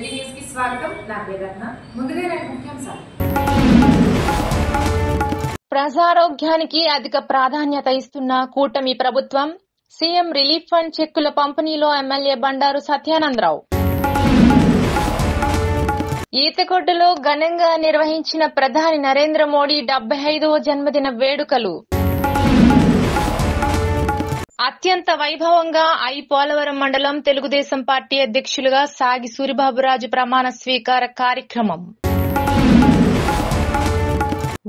జెటి news కి స్వాగతం. నా పేరు రత్న. ముందుగా నేను ముఖ్యాంశాలు. ప్రజారోగ్యానికి అధిక ప్రాధాన్యత ఇస్తున్న కూటమి ప్రభుత్వం. సీఎం రిలీఫ్ ఫండ్ చెక్కుల పంపిణీలో ఎమ్మెల్యే బండారు సత్యానందరావు. ఈతకొట్టులో ఘనంగా నిర్వహించిన ప్రధాని నరేంద్ర మోడీ 75వ జన్మదిన వేడుకలు. అత్యంత వైభవంగా పోలవరం మండలం తెలుగుదేశం పార్టీ అధ్యక్షులుగా సాగి సూరిబాబురాజు ప్రమాణ స్వీకార కార్యక్రమం.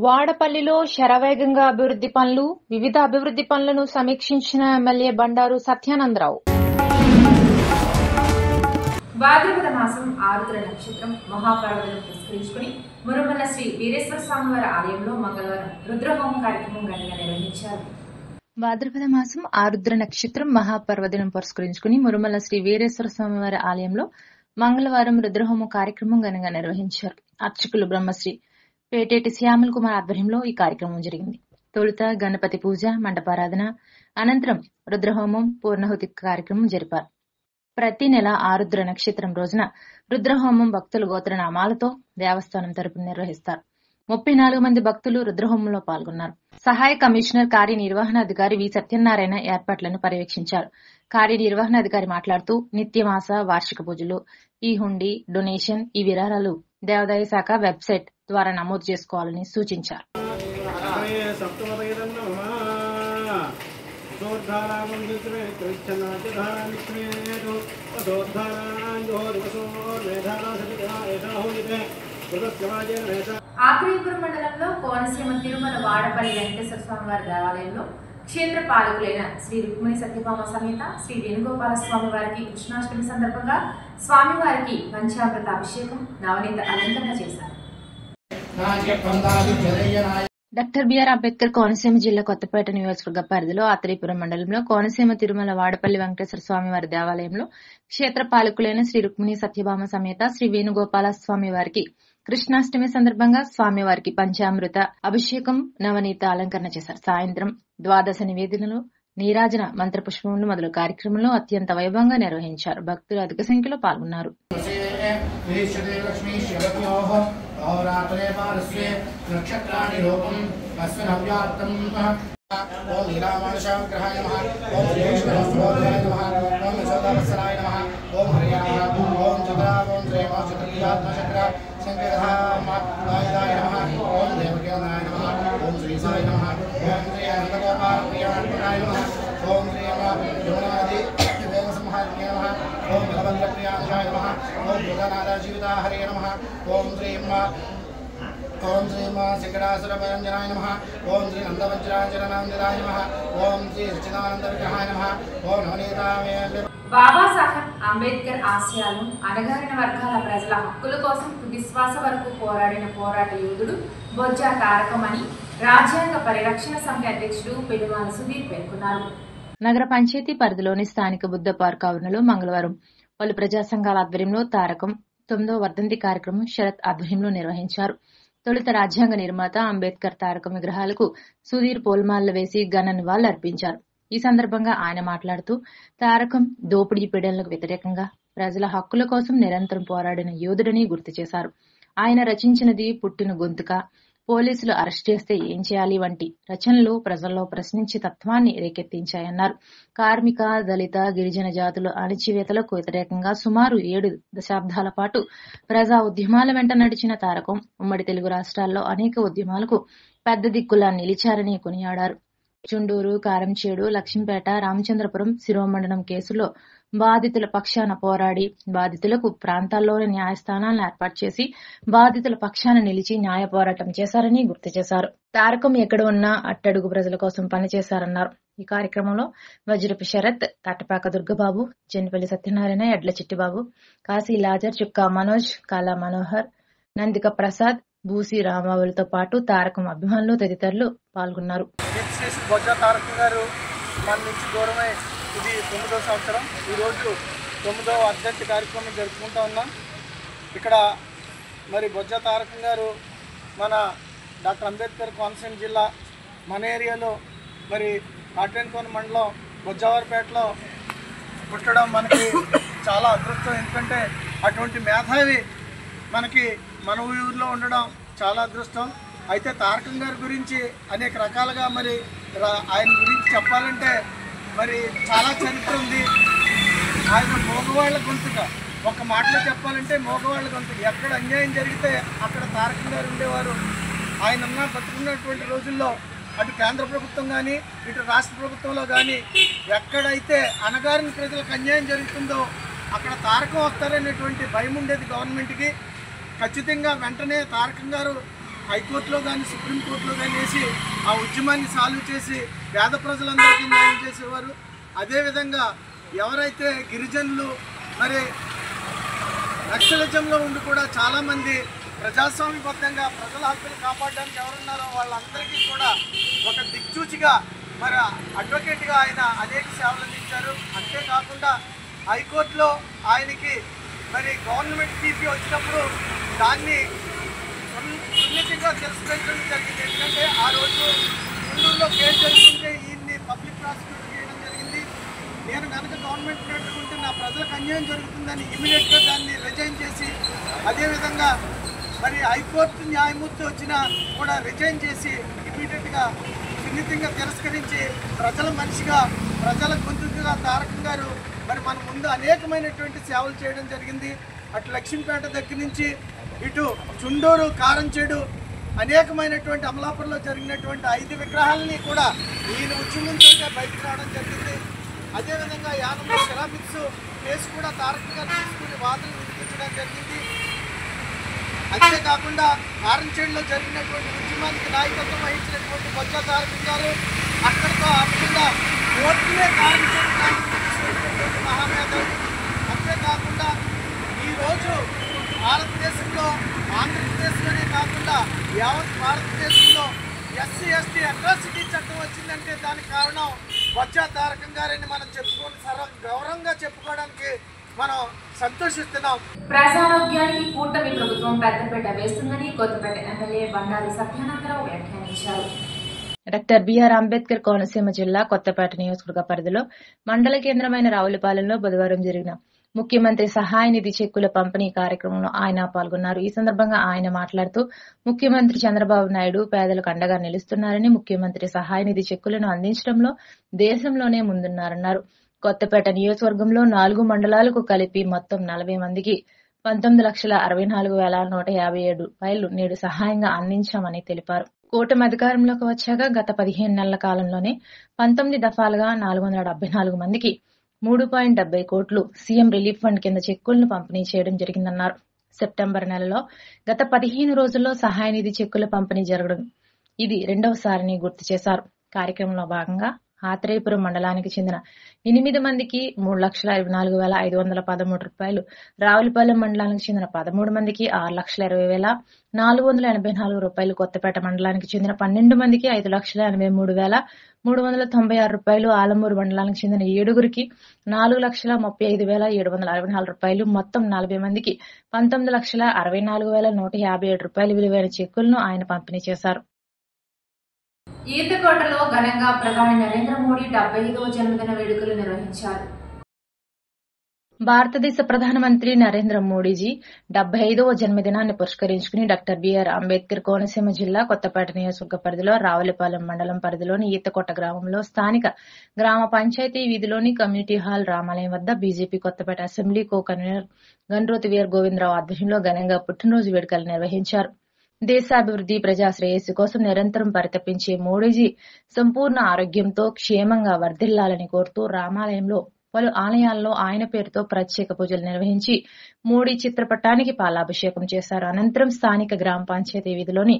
వాడపల్లిలో శరవేగంగా అభివృద్ది పనులు. వివిధ అభివృద్ది పనులను సమీక్షించిన ఎమ్మెల్యే బండారు సత్యానందరావు. భాద్రపద మాసం ఆరుద్ర నక్షత్రం మహాపర్వదినం పురస్కరించుకుని మురుమల్ల శ్రీ వీరేశ్వర స్వామివారి ఆలయంలో మంగళవారం రుద్రహోమం కార్యక్రమం ఘనంగా నిర్వహించారు. భాద్రపద మాసం ఆరుద్ర నక్షత్రం మహాపర్వదినం పురస్కరించుకుని మురుమల్ల శ్రీ వీరేశ్వర స్వామివారి ఆలయంలో మంగళవారం రుద్రహోమం కార్యక్రమం ఘనంగా నిర్వహించారు. అర్చకులు బ్రహ్మశ్రీ పేటేటి శ్యామల్ కుమార్ ఆధ్వర్యంలో ఈ కార్యక్రమం జరిగింది. తొలుత గణపతి పూజ, మండపారాధన, అనంతరం రుద్రహోమం, పూర్ణాహుతి కార్యక్రమం జరిపారు. ప్రతి నెల ఆరుద్ర నక్షత్రం రోజున రుద్రహోమం భక్తుల గోత్రనామాలతో దేవస్థానం తరపున నిర్వహిస్తారు. 34 మంది భక్తులు రుద్రహోమంలో పాల్గొన్నారు. సహాయ కమిషనర్ కార్యనిర్వహణాధికారి వి సత్యనారాయణ ఏర్పాట్లను పర్యవేక్షించారు. కార్యనిర్వహణాధికారి మాట్లాడుతూ నిత్యమాస, వార్షిక పూజలు, ఈ హుండీ, డొనేషన్, ఈ విరాళాలు దేవాదాయ శాఖ వెబ్సైట్ ద్వారా నమోదు చేసుకోవాలని సూచించారు. ఆత్రేయపురం మండలంలో కోనసీమ తిరుమల వాడపల్లి వెంకటేశ్వర స్వామివారి దేవాలయంలో క్షేత్ర పాలకులైన శ్రీ రుక్మిణి సత్యభామ సమేత శ్రీ వేణుగోపాల స్వామి వారికి కృష్ణాష్టమి సందర్భంగా స్వామివారికి పంచామృత అభిషేకం, నవనీత అలంకరణ చేశారు. డాక్టర్ బిఆర్ అంబేద్కర్ కోనసీమ జిల్లా కొత్తపేట నియోజకవర్గ పరిధిలో ఆత్రేయపురం మండలంలో కోనసీమ తిరుమల వాడపల్లి వెంకటేశ్వర స్వామివారి దేవాలయంలో క్షేత్ర పాలకులైన శ్రీ రుక్మిణి సత్యభామ సమేత శ్రీ వేణుగోపాల స్వామి వారికి కృష్ణాష్టమి సందర్భంగా స్వామివారికి పంచామృత అభిషేకం, నవనీత అలంకరణ చేశారు. సాయంత్రం ద్వాదశ నివేదనలు, నీరాజన, మంత్రపుష్పములు మొదలు కార్యక్రమంలో అత్యంత వైభవంగా నిర్వహించారు. భక్తులు అధిక సంఖ్యలో పాల్గొన్నారు. ఓం శ్రీ మా శిఖరాసురభయంజనాయ నమః. ఓం శ్రీ నందవజ్రాంజనానందనాయ నమః. ఓం శ్రీ సచ్చిదానంద విగ్రహాయ నమః. ఓం నవనీతామే. బాబాసాహెబ్ అంబేద్కర్ ఆశయాలను, అణగారిన వర్గాల ప్రజల హక్కుల కోసం విశ్వాస వరకు పోరాడిన పోరాట యోధుడు బొజ్జ తారకమణి రాజ్యాంగ పరిరక్షణ సమితి అధ్యక్షుడు పెనుమాల సుధీర్ పేర్కొన్నారు. నగర పంచాయతీ పరిధిలోని స్థానిక బుద్ధ పార్క్ ఆవరణలో మంగళవారం పలు ప్రజా సంఘాల ఆధ్వర్యంలో తారకం 9వ వర్ధంతి కార్యక్రమం శరత్ ఆధ్వర్యంలో నిర్వహించారు. తొలుత రాజ్యాంగ నిర్మాత అంబేద్కర్ తారకం విగ్రహాలకు సుధీర్ పూలమాలలు వేసి ఘన నివాళులు అర్పించారు. ఈ సందర్భంగా ఆయన మాట్లాడుతూ తారకం దోపిడీ పీడనలకు వ్యతిరేకంగా ప్రజల హక్కుల కోసం నిరంతరం పోరాడిన యోధుడని గుర్తు చేశారు. ఆయన రచించినది పుట్టిన గొంతుక, పోలీసులు అరెస్ట్ చేస్తే ఏం చేయాలి వంటి రచనలు ప్రజల్లో ప్రశ్నించే తత్వాన్ని రేకెత్తించాయన్నారు. కార్మిక, దళిత, గిరిజన జాతుల అణచివేతలకు వ్యతిరేకంగా సుమారు 7 దశాబ్దాల పాటు ప్రజా ఉద్యమాల వెంట నడిచిన తారకం ఉమ్మడి తెలుగు రాష్ట్రాల్లో అనేక ఉద్యమాలకు పెద్ద దిక్కులా నిలిచారని కొనియాడారు. చుండూరు, కారంచేడు, లక్ష్మీపేట, రామచంద్రపురం శిరోమండలం కేసులో బాధితుల పక్షాన పోరాడి బాధితులకు ప్రాంతాల్లోని న్యాయస్థానాలను ఏర్పాటు చేసి బాధితుల పక్షాన నిలిచి న్యాయ పోరాటం చేశారని గుర్తు చేశారు. తారకం ఎక్కడ ఉన్నా అట్టడుగు ప్రజల కోసం పనిచేశారన్నారు. ఈ కార్యక్రమంలో వజ్రపు శరత్, తట్టపాక దుర్గబాబు, చెన్పల్లి సత్యనారాయణ, ఎడ్ల చిట్టిబాబు, కాశీ లాజర్, చుక్కా మనోజ్, కాలా మనోహర్, నందిక ప్రసాద్, బూసి రామావులతో పాటు తారకం అభిమానులు తదితరులు పాల్గొన్నారు. ఇది 9వ సంవత్సరం. ఈరోజు 9వ వర్ధంతి కార్యక్రమం జరుపుకుంటూ ఉన్నాం. ఇక్కడ మరి బొజ్జ తారకం గారు మన డాక్టర్ అంబేద్కర్ కోనసీమ జిల్లా మన ఏరియాలో మరి కాటేన్కోన మండలం బొజ్జవారిపేటలో పుట్టడం మనకి చాలా అదృష్టం. ఎందుకంటే అటువంటి మేధావి మనకి మన ఊరిలో ఉండడం చాలా అదృష్టం. అయితే తారకం గారి గురించి అనేక రకాలుగా మరి ఆయన గురించి చెప్పాలంటే మరి చాలా చరిత్ర ఉంది. ఆయన మగవాళ్ళ గొంతుగా, ఒక మాటలో చెప్పాలంటే మగవాళ్ళ గొంతుగా. ఎక్కడ అన్యాయం జరిగితే అక్కడ తారకం గారు ఉండేవారు. ఆయన బతుకున్నటువంటి రోజుల్లో అటు కేంద్ర ప్రభుత్వం కానీ ఇటు రాష్ట్ర ప్రభుత్వంలో కానీ ఎక్కడైతే అణగారిన ప్రజలకు అన్యాయం జరుగుతుందో అక్కడ తారకం వస్తారనేటువంటి భయం ఉండేది గవర్నమెంట్కి. ఖచ్చితంగా వెంటనే తారకం గారు హైకోర్టులో కానీ సుప్రీంకోర్టులో కానీ వేసి ఆ ఉద్యమాన్ని సాల్వ్ చేసి పేద ప్రజలందరికీ న్యాయం చేసేవారు. అదేవిధంగా ఎవరైతే గిరిజనులు మరి నక్సలిజంలో ఉండి కూడా చాలామంది ప్రజాస్వామ్యబద్ధంగా ప్రజల హక్కులు కాపాడడానికి ఎవరున్నారో వాళ్ళందరికీ కూడా ఒక దిక్చూచిగా మరి అడ్వకేట్గా ఆయన అనేక సేవలు అందించారు. అంతేకాకుండా హైకోర్టులో ఆయనకి మరి గవర్నమెంట్ టీపీ వచ్చినప్పుడు దాన్ని సున్నితంగా తిరస్కరించడం జరిగింది. ఎందుకంటే ఆ రోజు గుంటూరులో కేసు జరుగుతుంటే ఈయన్ని పబ్లిక్ ప్రాసిక్యూట్ చేయడం జరిగింది. నేను కనుక గవర్నమెంట్ పెట్టుకుంటే నా ప్రజలకు అన్యాయం జరుగుతుందని ఇమీడియట్గా దాన్ని రిజైన్ చేసి, అదేవిధంగా మరి హైకోర్టు న్యాయమూర్తి వచ్చినా కూడా రిజైన్ చేసి ఇమీడియట్గా సున్నితంగా తిరస్కరించి ప్రజల మనిషిగా, ప్రజల గొంతుగా తారకం గారు మరి మన ముందు అనేకమైనటువంటి సేవలు చేయడం జరిగింది. అటు లక్ష్మీపేట దగ్గర నుంచి ఇటు చుండూరు, కారంచేడు అనేకమైనటువంటి అమలాపురంలో జరిగినటువంటి 5 విగ్రహాలని కూడా ఈయన ఉద్యమంతో బయటకు రావడం జరిగింది. అదేవిధంగా యానంలో సెరామిక్స్ కేసు కూడా తారకం గారు తీసుకుని వాదనలు వినిపించడం జరిగింది. అంతేకాకుండా కారంచేడులో జరిగినటువంటి ఉద్యమానికి నాయకత్వం వహించినటువంటి బొజ్జ తారకం గారు అక్కడితో ఆపకుండా కోర్టునే కారంచేడు మహామేధావి. అంతేకాకుండా ఈరోజు భారతదేశంలో, ఆంధ్రప్రదేశ్లోనే కాకుండా యావత్ భారతదేశంలో ఎస్సీ ఎస్టీ అట్రాసిటీ చట్టం వచ్చిందంటే దానికి కారణం బొజ్జ తారకం గారని మనం చెప్పుకొని గౌరవంగా చెప్పుకోవడానికి మనం సంతోషిస్తున్నాం. ప్రజారోగ్యానికి కూటమి ప్రభుత్వం పెద్దపీట వేస్తుందని కొత్తపేట ఎమ్మెల్యే బండారి సత్యానందరావు వ్యాఖ్యానించారు. డాక్టర్ బిఆర్ అంబేద్కర్ కోనసీమ జిల్లా కొత్తపేట నియోజకవర్గ పరిధిలో మండల కేంద్రమైన రావులపాలెంలో బుధవారం జరిగిన ముఖ్యమంత్రి సహాయ నిధి చెక్కుల పంపిణీ కార్యక్రమంలో ఆయన పాల్గొన్నారు. ఈ సందర్భంగా ఆయన మాట్లాడుతూ ముఖ్యమంత్రి చంద్రబాబు నాయుడు పేదలకు అండగా నిలుస్తున్నారని, ముఖ్యమంత్రి సహాయ నిధి చెక్కులను అందించడంలో దేశంలోనే ముందున్నారన్నారు. కొత్తపేట నియోజకవర్గంలో 4 మండలాలకు కలిపి మొత్తం 40 మందికి 19,64,157 రూపాయలు నేడు సహాయంగా అందించామని తెలిపారు. కూటమి అధికారంలోకి వచ్చాక గత 15 నెలల కాలంలోనే 19 దఫాలుగా 474 మందికి 3.70 కోట్లు సీఎం రిలీఫ్ ఫండ్ కింద చెక్కులను పంపిణీ చేయడం జరిగిందన్నారు. సెప్టెంబర్ నెలలో గత 15 రోజుల్లో సహాయ నిధి చెక్కుల పంపిణీ జరగడం ఇది రెండవసారిని గుర్తు చేశారు. కార్యక్రమంలో భాగంగా ఆత్రేయపురం మండలానికి చెందిన 8 మందికి 3,24,513 రూపాయలు, రావులపాలెం మండలానికి చెందిన 13 మందికి 6,20,484 రూపాయలు, కొత్తపేట మండలానికి చెందిన 12 మందికి 5,83,396 రూపాయలు, ఆలమూరు మండలానికి చెందిన 7గురికి 4,35,764 రూపాయలు, మొత్తం 40 మందికి 19,64,157 రూపాయలు విలువైన చెక్కులను ఆయన పంపిణీ చేశారు. ఈతకోటలో ఘనంగా ప్రధాని నరేంద్ర మోడీ 75వ జన్మదిన వేడుకలు నిర్వహించారు. భారతదేశ ప్రధానమంత్రి నరేంద్ర మోడీజీ 75వ జన్మదినాన్ని పురస్కరించుకుని డాక్టర్ బిఆర్ అంబేద్కర్ కోనసీమ జిల్లా కొత్తపేట నియోజకవర్గ పరిధిలో రావులపాలెం మండలం పరిధిలోని ఈతకోట గ్రామంలో స్థానిక గ్రామ పంచాయతీ వీధిలోని కమ్యూనిటీ హాల్ రామాలయం వద్ద BJP Kothapeta assembly co convener Gandrothi VR Govinda Rao ఆధ్వర్యంలో ఘనంగా పుట్టినరోజు వేడుకలు నిర్వహించారు. దేశాభివృద్ది, ప్రజాశ్రేయస్సు కోసం నిరంతరం పరితపించే మోడీజీ సంపూర్ణ ఆరోగ్యంతో క్షేమంగా వర్ధిల్లాలని కోరుతూ రామాలయంలో పలు ఆలయాల్లో ఆయన పేరుతో ప్రత్యేక పూజలు నిర్వహించి మోడీ చిత్రపటానికి పాలాభిషేకం చేశారు. అనంతరం స్థానిక గ్రామ పంచాయతీ వీధిలోని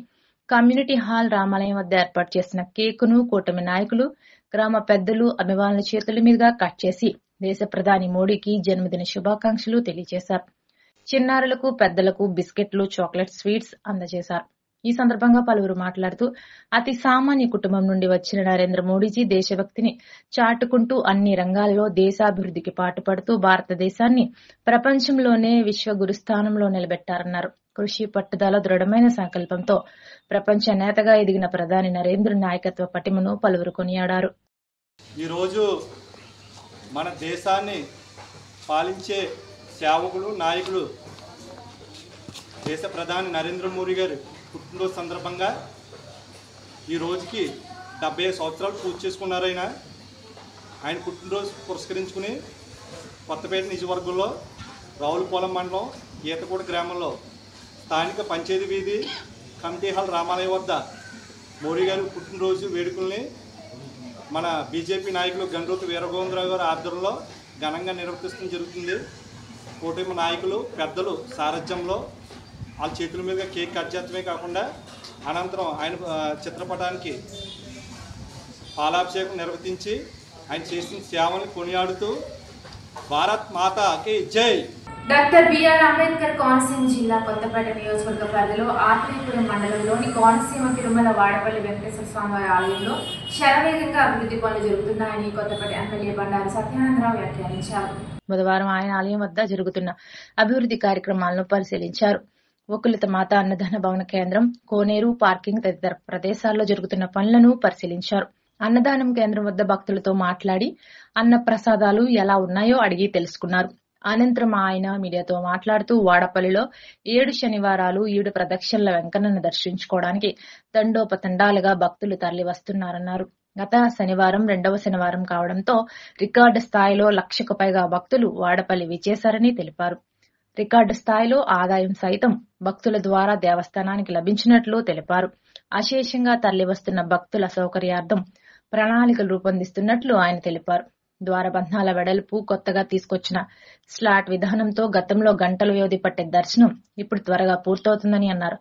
కమ్యూనిటీ హాల్ రామాలయం వద్ద ఏర్పాటు చేసిన కేకును కూటమి నాయకులు, గ్రామ పెద్దలు అభిమానుల చేతుల మీదుగా కట్ చేసి దేశ ప్రధాని మోడీకి జన్మదిన శుభాకాంక్షలు తెలియజేశారు. చిన్నారులకు, పెద్దలకు బిస్కెట్లు, చాక్లెట్, స్వీట్స్ అందజేశారు. ఈ సందర్భంగా పలువురు మాట్లాడుతూ అతి సామాన్య కుటుంబం నుండి వచ్చిన నరేంద్ర మోడీజీ దేశభక్తిని చాటుకుంటూ అన్ని రంగాల్లో దేశాభివృద్ధికి పాటుపడుతూ భారతదేశాన్ని ప్రపంచంలోనే విశ్వగురు స్థానంలో నిలబెట్టారన్నారు. కృషి, పట్టుదల, దృఢమైన సంకల్పంతో ప్రపంచ నేతగా ఎదిగిన ప్రధాని నరేంద్ర నాయకత్వ పటిమను పలువురు కొనియాడారు. ఈరోజు మన దేశాన్ని పాలించే సేవకులు నాయకులు దేశ ప్రధాని నరేంద్ర మోడీ గారు పుట్టినరోజు సందర్భంగా ఈ రోజుకి 75 సంవత్సరాలు పూర్తి చేసుకున్నారు. ఆయన పుట్టినరోజు పురస్కరించుకుని కొత్తపేట నియోజకవర్గంలో రావులపాలెం మండలం ఈతకూడ గ్రామంలో స్థానిక పంచాయతీ వీధి కమిటీ హాల్ రామాలయం వద్ద మోడీ గారి పుట్టినరోజు వేడుకల్ని మన బీజేపీ నాయకులు గండ్రోతు వీరగోవిందరావు గారి ఆధ్వర్యంలో ఘనంగా నిర్వర్తించడం జరుగుతుంది. కూటమి నాయకులు పెద్దలు సారథ్యంలో వాళ్ళ చేతుల మీద కేక్ కట్ చేయడమే కాకుండా అనంతరం ఆయన చిత్రపటానికి పాలాభిషేకం నిర్వర్తించి ఆయన చేసిన సేవలను కొనియాడుతూ భారత్ మాతాకి జై. డాక్టర్ బిఆర్ అంబేద్కర్ కోనసీమ జిల్లా కొత్తపేట నియోజకవర్గ పరిధిలో ఆత్రేయపురం మండలంలోని కోనసీమ తిరుమల వాడపల్లి వెంకటేశ్వర స్వామి ఆలయంలో శరవేగంగా అభివృద్ధి పనులు జరుగుతున్నాయని కొత్తపేట ఎమ్మెల్యే బండారు సత్యానందరావు వ్యాఖ్యానించారు. బుధవారం ఆయన ఆలయం వద్ద జరుగుతున్న అభివృద్ధి కార్యక్రమాలను పరిశీలించారు. ఒకులిత మాత అన్నదాన భవన కేంద్రం, కోనేరు, పార్కింగ్ తదితర ప్రదేశాల్లో జరుగుతున్న పనులను పరిశీలించారు. అన్నదానం కేంద్రం వద్ద భక్తులతో మాట్లాడి అన్న ప్రసాదాలు ఎలా ఉన్నాయో అడిగి తెలుసుకున్నారు. అనంతరం ఆయన మీడియాతో మాట్లాడుతూ వాడపల్లిలో 7 శనివారాలు 7 ప్రదక్షిణల వెంకన్నను దర్శించుకోవడానికి తండోపతండాలుగా భక్తులు తరలి వస్తున్నారన్నారు. గత శనివారం 2వ శనివారం కావడంతో రికార్డు స్థాయిలో 1,00,000కు పైగా భక్తులు వాడపల్లి విచ్చేశారని తెలిపారు. రికార్డు స్థాయిలో ఆదాయం సైతం భక్తుల ద్వారా దేవస్థానానికి లభించినట్లు తెలిపారు. అశేషంగా తరలివస్తున్న భక్తుల సౌకర్యార్థం ప్రణాళికలు రూపొందిస్తున్నట్లు ఆయన తెలిపారు. ద్వారబంధాల వెడల్పు, కొత్తగా తీసుకొచ్చిన స్లాట్ విధానంతో గతంలో గంటల వ్యవధి పట్టే దర్శనం ఇప్పుడు త్వరగా పూర్తవుతుందని అన్నారు.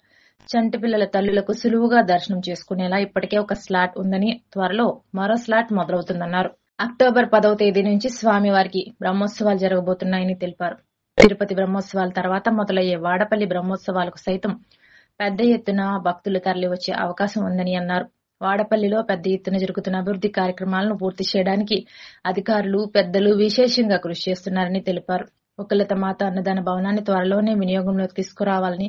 చంటి పిల్లల తల్లులకు సులువుగా దర్శనం చేసుకునేలా ఇప్పటికే ఒక స్లాట్ ఉందని, త్వరలో మరో స్లాట్ మొదలవుతుందన్నారు. అక్టోబర్ 10వ తేదీ నుంచి స్వామివారికి బ్రహ్మోత్సవాలు జరగబోతున్నాయని తెలిపారు. తిరుపతి బ్రహ్మోత్సవాల తర్వాత మొదలయ్యే వాడపల్లి బ్రహ్మోత్సవాలకు సైతం పెద్ద ఎత్తున భక్తులు తరలి వచ్చే అవకాశం ఉందని అన్నారు. వాడపల్లిలో పెద్ద ఎత్తున జరుగుతున్న అభివృద్ధి కార్యక్రమాలను పూర్తి చేయడానికి అధికారులు, పెద్దలు విశేషంగా కృషి చేస్తున్నారని తెలిపారు. ఒకులిత మాత అన్నదాన భవనాన్ని త్వరలోనే వినియోగంలోకి తీసుకురావాలని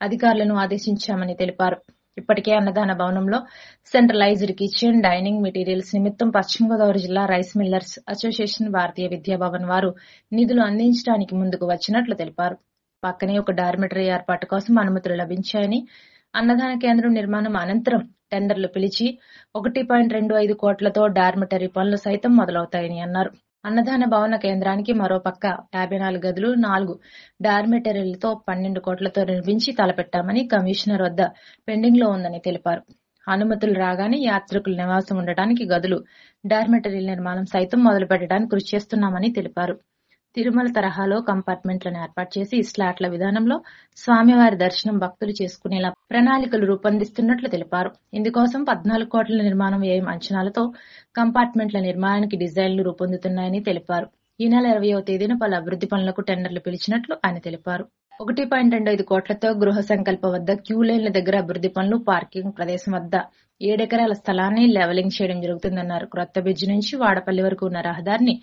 అధికారులను ఆదేశించామని తెలిపారు. ఇప్పటికే అన్నదాన భవనంలో సెంట్రలైజ్డ్ కిచెన్, డైనింగ్ మెటీరియల్స్ నిమిత్తం పశ్చిమ గోదావరి జిల్లా రైస్ మిల్లర్స్ అసోసియేషన్, భారతీయ విద్యాభవన్ వారు నిధులు అందించడానికి ముందుకు వచ్చినట్లు తెలిపారు. పక్కనే ఒక డార్మిటరీ ఏర్పాటు కోసం అనుమతులు లభించాయని, అన్నదాన కేంద్రం నిర్మాణం అనంతరం టెండర్లు పిలిచి 1.25 కోట్లతో డార్మిటరీ పనులు సైతం మొదలవుతాయని అన్నారు. అన్నదాన భవన కేంద్రానికి మరో పక్క 54 గదులు, 4 డార్మిటరీలతో 12 కోట్లతో నిర్మించి తలపెట్టామని, కమిషనర్ వద్ద పెండింగ్ లో ఉందని తెలిపారు. అనుమతులు రాగానే యాత్రికులు నివాసం ఉండటానికి గదులు, డార్మిటరీల నిర్మాణం సైతం మొదలు పెట్టడానికి కృషి చేస్తున్నామని తెలిపారు. తిరుమల తరహాలో కంపార్ట్మెంట్లను ఏర్పాటు చేసి స్లాట్ల విధానంలో స్వామివారి దర్శనం భక్తులు చేసుకునేలా ప్రణాళికలు రూపొందిస్తున్నట్లు తెలిపారు. ఇందుకోసం 14 కోట్ల నిర్మాణం వ్యయం అంచనాలతో కంపార్ట్మెంట్ల నిర్మాణానికి డిజైన్లు రూపొందుతున్నాయని తెలిపారు. ఈ నెల 20వ తేదీన పలు అభివృద్ధి పనులకు టెండర్లు పిలిచినట్లు ఆయన తెలిపారు. 1.25 కోట్లతో గృహ సంకల్ప వద్ద క్యూ లైన్ల దగ్గర అభివృద్ధి పనులు, పార్కింగ్ ప్రదేశం వద్ద 7 ఎకరాల స్థలాన్ని లెవలింగ్ చేయడం జరుగుతుందన్నారు. క్రొత్త బ్రిడ్జి నుంచి వాడపల్లి వరకు ఉన్న రహదారిని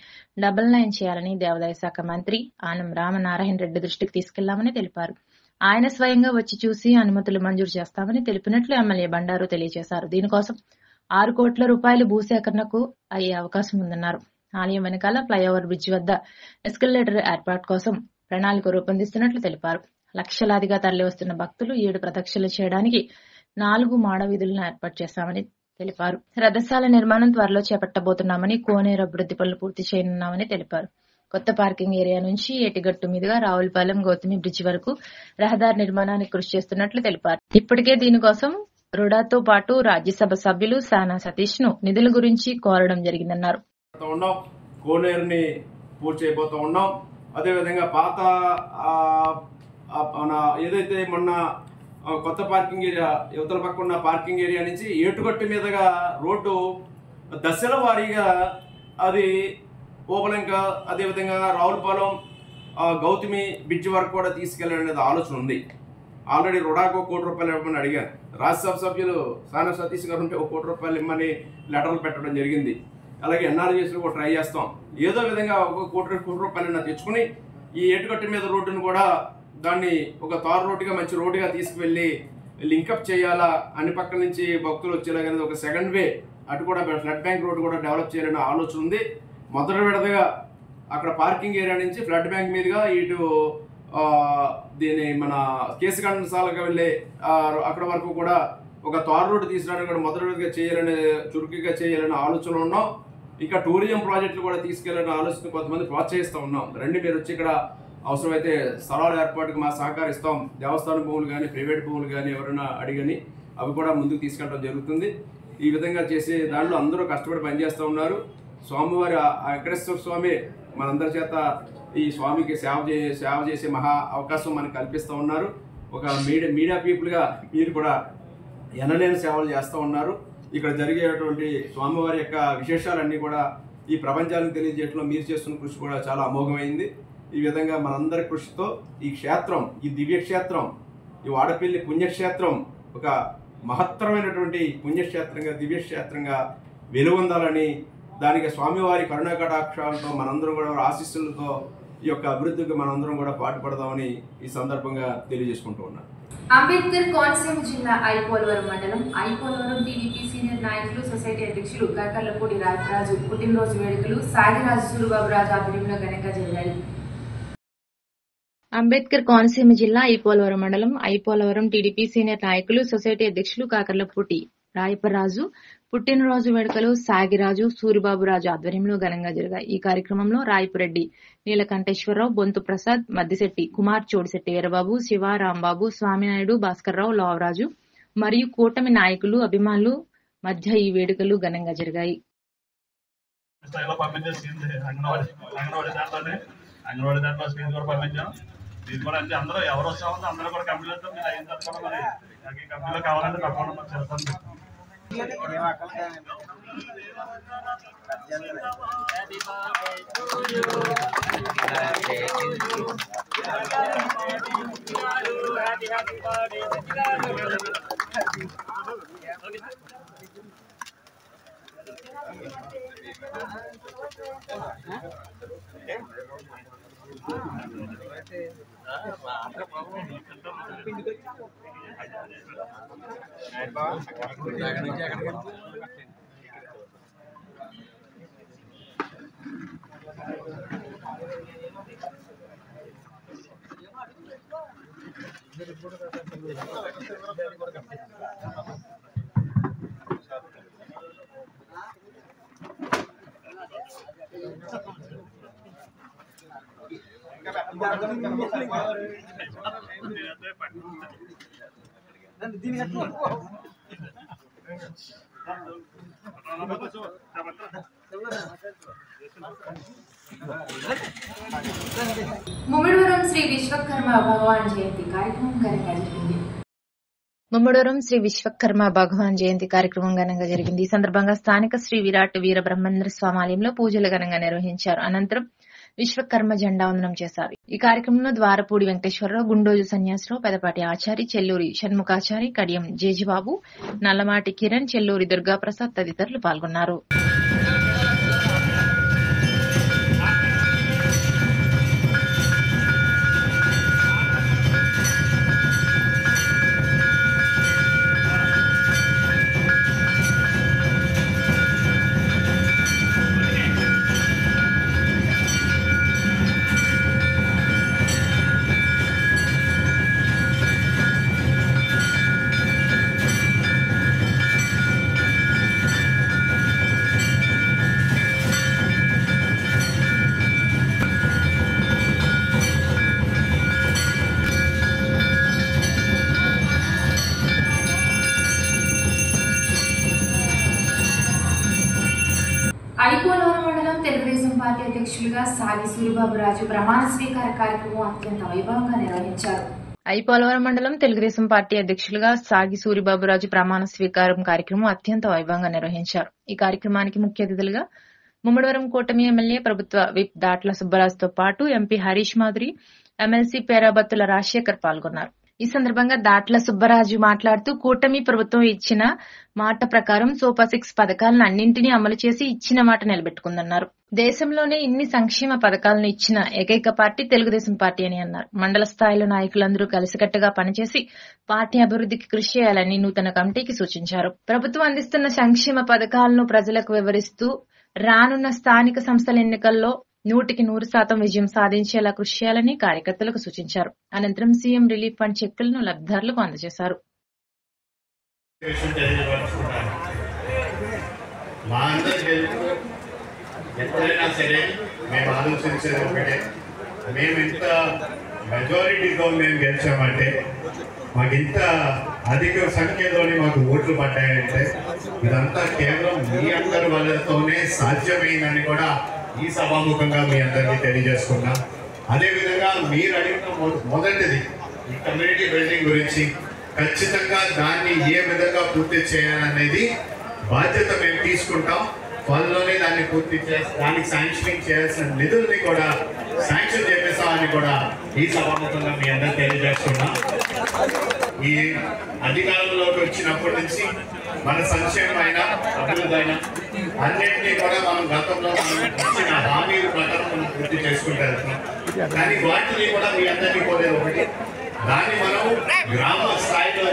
డబుల్ లైన్ చేయాలని దేవాదాయ శాఖ మంత్రి ఆనం రామనారాయణ రెడ్డి దృష్టికి తీసుకెళ్లామని తెలిపారు. ఆయన స్వయంగా వచ్చి చూసి అనుమతులు మంజూరు చేస్తామని తెలిపినట్లు ఎమ్మెల్యే బండారు తెలియజేశారు. దీనికోసం 6 కోట్ల రూపాయలు భూసేకరణకు అయ్యే అవకాశం ఉందన్నారు. ఆలయం వెనకాల ఫ్లైఓవర్ బ్రిడ్జి వద్ద ఎస్కలేటర్ ఏర్పాటు కోసం ప్రణాళిక రూపొందిస్తున్నట్లు తెలిపారు. లక్షలాదిగా తరలివస్తున్న భక్తులు 7 ప్రదక్షిణలు చేయడానికి 4 మాడ వీధులను ఏర్పాటు చేశామని తెలిపారు. రథశాల నిర్మాణం త్వరలో చేపట్టబోతున్నామని, కోనేరు అభివృద్ధి పనులు పూర్తి చేయనున్నామని తెలిపారు. కొత్త పార్కింగ్ ఏరియా నుంచి ఏటిగట్టు మీదుగా రావులపాలెం, గౌతమి బ్రిడ్జి వరకు రహదారి నిర్మాణానికి కృషి చేస్తున్నట్లు తెలిపారు. ఇప్పటికే దీనికోసం రుడాతో పాటు రాజ్యసభ సభ్యులు సానా సతీష్ ను నిధుల గురించి కోరడం జరిగిందన్నారు. కోనేరుని పూర్తి చేయబోతూ ఉన్నాం. అదేవిధంగా పాత ఏదైతే మొన్న కొత్త పార్కింగ్ ఏరియా యువతల పక్క ఉన్న పార్కింగ్ ఏరియా నుంచి ఏటుగట్టు మీదుగా రోడ్డు దశల వారీగా అది ఓపలంక, అదేవిధంగా రావులపాలెం, గౌతమి బ్రిడ్జ్ వరకు కూడా తీసుకెళ్లాలనేది ఆలోచన ఉంది. ఆల్రెడీ రుడాకు 1 కోటి రూపాయలు ఇవ్వమని అడిగారు. రాజ్యసభ సభ్యులు సానా సతీష్ గారు ఉంటే 1 కోటి రూపాయలు ఇమ్మని లెటర్లు పెట్టడం జరిగింది. అలాగే ఎన్ఆర్జీఎస్లో కూడా ట్రై చేస్తాం. ఏదో విధంగా 1 కోటి రూపాయలైనా తెచ్చుకుని ఈ ఏటుగట్టు మీద రోడ్డును కూడా దాన్ని ఒక తారు రోడ్డుగా, మంచి రోడ్డుగా తీసుకువెళ్ళి లింకప్ చేయాలా, అన్ని పక్కల నుంచి భక్తులు వచ్చేలాగా ఒక సెకండ్ వే అటు కూడా ఫ్లడ్ బ్యాంక్ రోడ్డు కూడా డెవలప్ చేయాలనే ఆలోచన ఉంది. మొదటి విడతగా అక్కడ పార్కింగ్ ఏరియా నుంచి ఫ్లడ్ బ్యాంక్ మీదుగా ఇటు దీని మన కేశఖండసాలకు వెళ్ళే అక్కడ వరకు కూడా ఒక తార్ రోడ్డు తీసుకురావడానికి కూడా మొదటిగా చేయాలని చురుకుగా చేయాలని ఆలోచన ఉన్నాం. ఇంకా టూరిజం ప్రాజెక్టులు కూడా తీసుకెళ్లాలని ఆలోచన కొంతమంది ప్రోత్సహిస్తూ ఉన్నాం. రండి మీరు వచ్చి ఇక్కడ అవసరమైతే స్థలాల ఏర్పాటుకు మా సహకరిస్తాం. దేవస్థాన భూములు కానీ ప్రైవేట్ భూములు కానీ ఎవరైనా అడిగని అవి కూడా ముందుకు తీసుకెళ్ళడం జరుగుతుంది. ఈ విధంగా చేసే దాంట్లో అందరూ కష్టపడి పనిచేస్తూ ఉన్నారు. స్వామివారి వెంకటేశ్వర స్వామి మనందరి చేత ఈ స్వామికి సేవ చేసే మహా అవకాశం మనకు కల్పిస్తూ ఉన్నారు. ఒక మీడియా పీపుల్గా మీరు కూడా ఎనలేని సేవలు చేస్తూ ఉన్నారు. ఇక్కడ జరిగేటువంటి స్వామివారి యొక్క విశేషాలన్నీ కూడా ఈ ప్రపంచానికి తెలియజేయడంలో మీరు చేస్తున్న కృషి కూడా చాలా అమోఘమైంది. ఈ విధంగా మనందరి కృషితో ఈ క్షేత్రం, ఈ దివ్యక్షేత్రం, ఈ వాడపల్లి పుణ్యక్షేత్రం ఒక మహత్తరమైనటువంటి పుణ్యక్షేత్రంగా దివ్యక్షేత్రంగా వెలుగొందాలని, దానికి స్వామివారి కరుణా కటాక్షాలతో మనందరం కూడా ఆశీస్సులతో ఈ యొక్క అభివృద్ధికి మనందరం కూడా పాటుపడదామని ఈ సందర్భంగా తెలియజేసుకుంటూ ఉన్నాను. అంబేద్కర్ కోనసీమ జిల్లా ఐపోలవరం మండలం ఐపోలవరం టీడీపీ సీనియర్ నాయకులు సొసైటీ అధ్యక్షులు కాకర్లపూడి రాజరాజు పుట్టినరోజు వేడుకలు సాగిరాజు సూరిబాబురాజు ఆధ్వర్యంలో ఘనంగా జరిగాయి. అంబేద్కర్ కోనసీమ జిల్లా ఐపోలవరం మండలం ఐపోలవరం టీడీపీ సీనియర్ నాయకులు సొసైటీ అధ్యక్షులు కాకర్లపూడి రాయపరాజు పుట్టినరోజు వేడుకలు సాగిరాజు సూరిబాబురాజు ఆధ్వర్యంలో ఘనంగా జరిగాయి. ఈ కార్యక్రమంలో రాయపురెడ్డి నీలకంఠేశ్వరరావు, బొంతు ప్రసాద్, మద్దిశెట్టి కుమార్, చోడిశెట్టి వీరబాబు, శివ, రాంబాబు, స్వామినాయుడు, భాస్కర్రావు, లావరాజు మరియు కూటమి నాయకులు అభిమానులు మధ్య ఈ వేడుకలు ఘనంగా జరిగాయి. అందరూ ఎవరు వస్తామో అందరూ కూడా కంపెనీలతో మీరు అయిన తర్వాత కూడా మరి కంపెనీలో కావాలంటే తప్పకుండా మాకు చెప్పండి. ముమ్మిడివరం శ్రీ విశ్వకర్మ భగవాన్ జయంతి కార్యక్రమం ఘనంగా జరిగింది. ముమ్మడవరం శ్రీ విశ్వకర్మ భగవాన్ జయంతి కార్యక్రమం ఘనంగా జరిగింది. ఈ సందర్భంగా స్థానిక శ్రీ విరాట్ వీరబ్రహ్మేంద్ర స్వామి ఆలయంలో పూజలు ఘనంగా నిర్వహించారు. అనంతరం విశ్వకర్మ జెండా వందనం చేశారు. ఈ కార్యక్రమంలో ద్వారపూడి వెంకటేశ్వరరావు, గుండోజు సన్యాసరావు, పెదపాటి ఆచారి, చెల్లూరి షణ్ముఖాచారి, కడియం జేజిబాబు, నల్లమాటి కిరణ్, చెల్లూరి దుర్గాప్రసాద్ తదితరులు పాల్గొన్నారు. ఐపోలవరం మండలం తెలుగుదేశం పార్టీ అధ్యక్షులుగా సాగి సూరిబాబురాజు ప్రమాణ స్వీకార కార్యక్రమం అత్యంత వైభవంగా నిర్వహించారు. ఐపోలవరం మండలం తెలుగుదేశం పార్టీ అధ్యక్షులుగా సాగి సూరిబాబురాజు ప్రమాణ స్వీకారం కార్యక్రమం అత్యంత వైభవంగా నిర్వహించారు. ఈ కార్యక్రమానికి ముఖ్య అతిథులుగా ముమ్మడివరం కూటమి ఎమ్మెల్యే ప్రభుత్వ విప్ దాట్ల సుబ్బరాజుతో పాటు ఎంపీ హరీష్ మాధురి, ఎమ్మెల్సీ పేరాబత్తుల రాజశేఖర్ పాల్గొన్నారు. ఈ సందర్భంగా దాట్ల సుబ్బరాజు మాట్లాడుతూ కూటమి ప్రభుత్వం ఇచ్చిన మాట ప్రకారం సూపర్ 6 పథకాలను అన్నింటినీ అమలు చేసి ఇచ్చిన మాట నిలబెట్టుకుందన్నారు. దేశంలోనే ఇన్ని సంక్షేమ పథకాలను ఇచ్చిన ఏకైక పార్టీ తెలుగుదేశం పార్టీ అని అన్నారు. మండల స్థాయిలో నాయకులందరూ కలిసికట్టుగా పనిచేసి పార్టీ అభివృద్ధికి కృషి చేయాలని నూతన కమిటీకి సూచించారు. ప్రభుత్వం అందిస్తున్న సంక్షేమ పథకాలను ప్రజలకు వివరిస్తూ రానున్న స్థానిక సంస్థల ఎన్నికల్లో 100% విజయం సాధించేలా కృషి చేయాలని కార్యకర్తలకు సూచించారు. అనంతరం సీఎం రిలీఫ్ ఫండ్ చెక్కులను లబ్ధిదారులకు అందజేశారు. మా అందరి ఎప్పుడైనా సరే మేము ఆలోచించేది ఒకటే, మేము ఇంత మెజారిటీతో మేము గెలిచామంటే, మాకు ఇంత అధిక సంఖ్యలోనే మాకు ఓట్లు పడ్డాయంటే ఇదంతా కేవలం మీ అందరి వల్లతోనే సాధ్యమైందని కూడా ఈ సభాముఖంగా మీ అందరికీ తెలియజేసుకున్నా. అదేవిధంగా మీరు అడిగిన మొదటిది ఈ కమ్యూనిటీ బిల్డింగ్ గురించి, ఖచ్చితంగా దాన్ని ఏ విధంగా పూర్తి చేయాలనేది బాధ్యత మేము తీసుకుంటాం. త్వరలోనే దాన్ని పూర్తి చేసి దానికి శాంక్షనింగ్ చేయాల్సిన నిధుల్ని కూడా శాంక్షన్ చేపిస్తామని కూడా ఈ సభాముఖంగా మీ అందరూ తెలియజేస్తున్నాం. ఈ అధికారంలోకి వచ్చినప్పటి నుంచి మన సంక్షేమమైన అభివృద్ధి అన్నింటినీ కూడా మనం గతంలో ఇచ్చిన హామీల ప్రకారం మనం పూర్తి చేసుకుంటూ వెళ్తున్నాం. కానీ వాటిని కూడా మీ అందరికీ కోరేది ఒకటి, దాన్ని మనం గ్రామ స్థాయిలో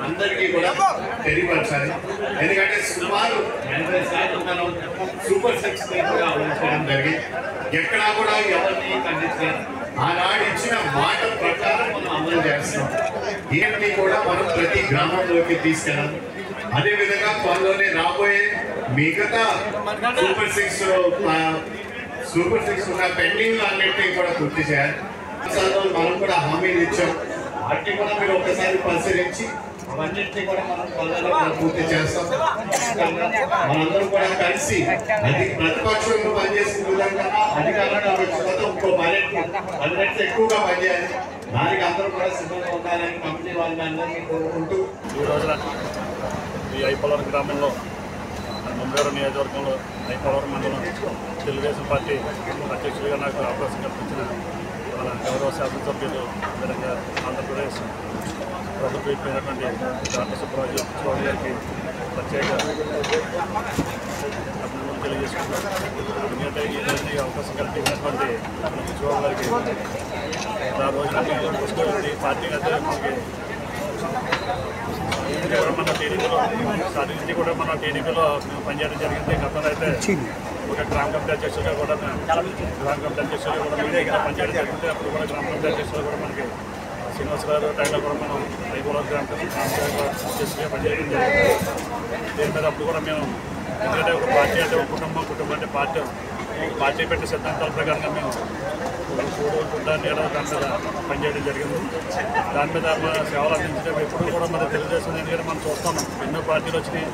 అందరికీ కూడా తెలియపరచాలి. ఎందుకంటే సుమారు 80 శాతం మనం సూపర్ సిక్స్ కూడా ఉంచడం జరిగింది. ఎక్కడా కూడా ఎవరిని ఖండించారు. ఆనాడు ఇచ్చిన మాట ప్రకారం మనం అమలు చేస్తున్నాం. దీన్ని కూడా మనం ప్రతి గ్రామంలోకి తీసుకెళ్ళాలి. అదేవిధంగా త్వరలోనే రాబోయే మిగతా సూపర్ సిక్స్ ఉన్న పెండింగ్ అన్నింటినీ కూడా పూర్తి చేయాలి. మనం కూడా హామీలు ఇచ్చాం. వాటిని కూడా మీరు ఒకసారి పరిశీలించి అవన్నింటినీ కూడా మనం త్వరలో పూర్తి చేస్తాం. మనందరూ కూడా కలిసి ప్రతిపక్షంలో పనిచేసిన విధంగా అధికారంలో వచ్చిన ఇంకో 10 రెట్లు ఎక్కువగా పనిచేయాలి. దానికి అందరూ కూడా సిద్ధంగా ఉండాలని కమిటీ వాళ్ళని అందరినీ కోరుకుంటూ ఈ రోజున ఈ ఐపోలవరం గ్రామంలో ముంబేరు నియోజకవర్గంలో ఐపోలవరం మండలం తెలుగుదేశం పార్టీ అధ్యక్షుడిగా నాకు అవకాశం కల్పించిన మన గౌరవ శాసనసభ్యులు విధంగా ఆంధ్రప్రదేశ్ ప్రభుత్వం అయిపోయినటువంటి డాక్టర్ సుబ్రాజు చౌదరి గారికి ప్రత్యేక అభినందనలు తెలియజేసుకుంటున్నాను. ఎందుకంటే ఈ రోజు అవకాశం కల్పించినటువంటి చౌదరి గారికి ఆ రోజున పార్టీ అయితే మనకి మన టీడీపీలో స్టార్టింగ్ నుంచి కూడా మన టీడీపీలో పనిచేయడం జరిగింది. గతంలో అయితే ఒక గ్రామ కమిటీ అధ్యక్షులుగా కూడా గ్రామ కమిటీ అధ్యక్షులుగా కూడా మీడియా పనిచేయడం జరిగింది. అప్పుడు కూడా గ్రామ కమిటీ అధ్యక్షులు కూడా మనకి శ్రీనివాసరావు టైంలో కూడా మనం ఐపోలవరం గ్రామ అధ్యక్షులుగా పనిచేయడం జరిగింది. దీని మీద అప్పుడు కూడా మేము ఎందుకంటే ఒక పార్టీ అంటే ఒక కుటుంబం అంటే పార్టీ పెట్టే సిద్ధాంతాల ప్రకారంగా మేము దాని మీద పనిచేయడం జరిగింది. దాని మీద మన సేవలు అందించడం ఎప్పుడు కూడా మన తెలుగుదేశం ఎందుకంటే మనం చూస్తాం ఎన్నో పార్టీలు వచ్చినాయి,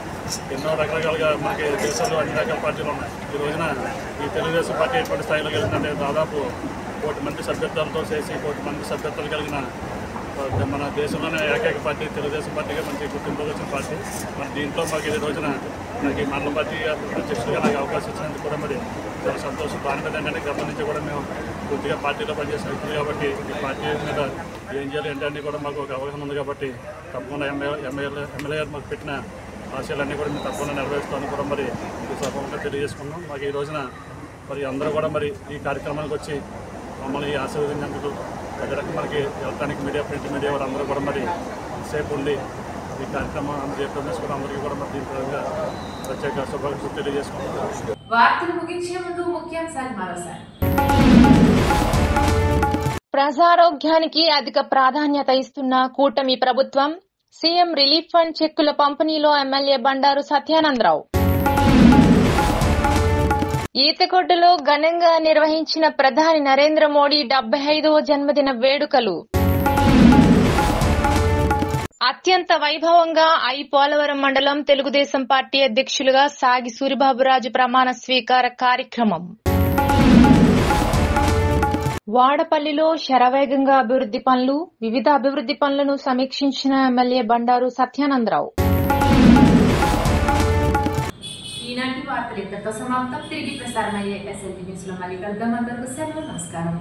ఎన్నో రకరకాలుగా మనకి దేశంలో అన్ని రకాల పార్టీలు ఉన్నాయి. ఈ రోజున ఈ తెలుగుదేశం పార్టీ ఎటువంటి స్థాయిలో కలిగిందంటే దాదాపు 1,000 మంది సభ్యత్వాలతో చేసి 1,000 మంది సభ్యత్వాలు కలిగిన మన దేశంలోనే ఏకైక పార్టీ తెలుగుదేశం పార్టీగా మంచి గుర్తింపు వచ్చిన పార్టీ. మరి దీంట్లో మాకు ఈ రోజున నాకు ఈ మండల పార్టీ అధ్యక్షుడిగా నాకు అవకాశం ఇచ్చినందుకు కూడా మరి చాలా సంతోషం. దాని మీద ఏంటంటే గతం నుంచి కూడా మేము పూర్తిగా పార్టీలో పనిచేసిన వ్యక్తులు కాబట్టి ఈ పార్టీ మీద ఏం చేయాలి ఏంటంటే కూడా మాకు ఒక అవగాహన ఉంది కాబట్టి తప్పకుండా ఎమ్మెల్యే మాకు పెట్టిన ఆశయాలన్నీ కూడా మేము తప్పకుండా నెరవేరుస్తామని కూడా మరి ఈ సభంగా తెలియజేసుకున్నాం. మాకు ఈ రోజున మరి అందరూ కూడా మరి ఈ కార్యక్రమానికి వచ్చి మమ్మల్ని ఆశీర్వదించినందుకు ప్రజలకు మనకి ఎలక్ట్రానిక్ మీడియా ప్రింట్ మీడియా వారందరూ కూడా మరి సేపు ఉండి ఈ కార్యక్రమం అందజేసుకుని అందరికీ కూడా మరి దీని ప్రత్యేక శుభాకాంక్షలు తెలియజేసుకుంటున్నాం. వార్తలు ముగించే ముందు ముఖ్యాంశాలు మరోసారి. ప్రజారోగ్యానికి అధిక ప్రాధాన్యత ఇస్తున్న కూటమి ప్రభుత్వం, సీఎం రిలీఫ్ ఫండ్ చెక్కుల పంపిణీలో ఎమ్మెల్యే బండారు సత్యానందరావు. ఈతకొడ్డులో ఘనంగా నిర్వహించిన ప్రధాని నరేంద్ర మోడీ 75వ జన్మదిన వేడుకలు. అత్యంత వైభవంగా పోలవరం మండలం తెలుగుదేశం పార్టీ అధ్యక్షులుగా సాగి సూరిబాబురాజు ప్రమాణ స్వీకార కార్యక్రమం. వాడపల్లిలో శరవేగంగా అభివృద్ది పనులు, వివిధ అభివృద్ది పనులను సమీక్షించిన ఎమ్మెల్యే బండారు సత్యానందరావు. ఈనాటి వార్తలు ఇంతతో సమాప్తం. తిరిగి ప్రసారమయ్యే SLT న్యూస్ లో మళ్ళీ కలుద్దాం. అందరికీ సెలవు. నమస్కారం.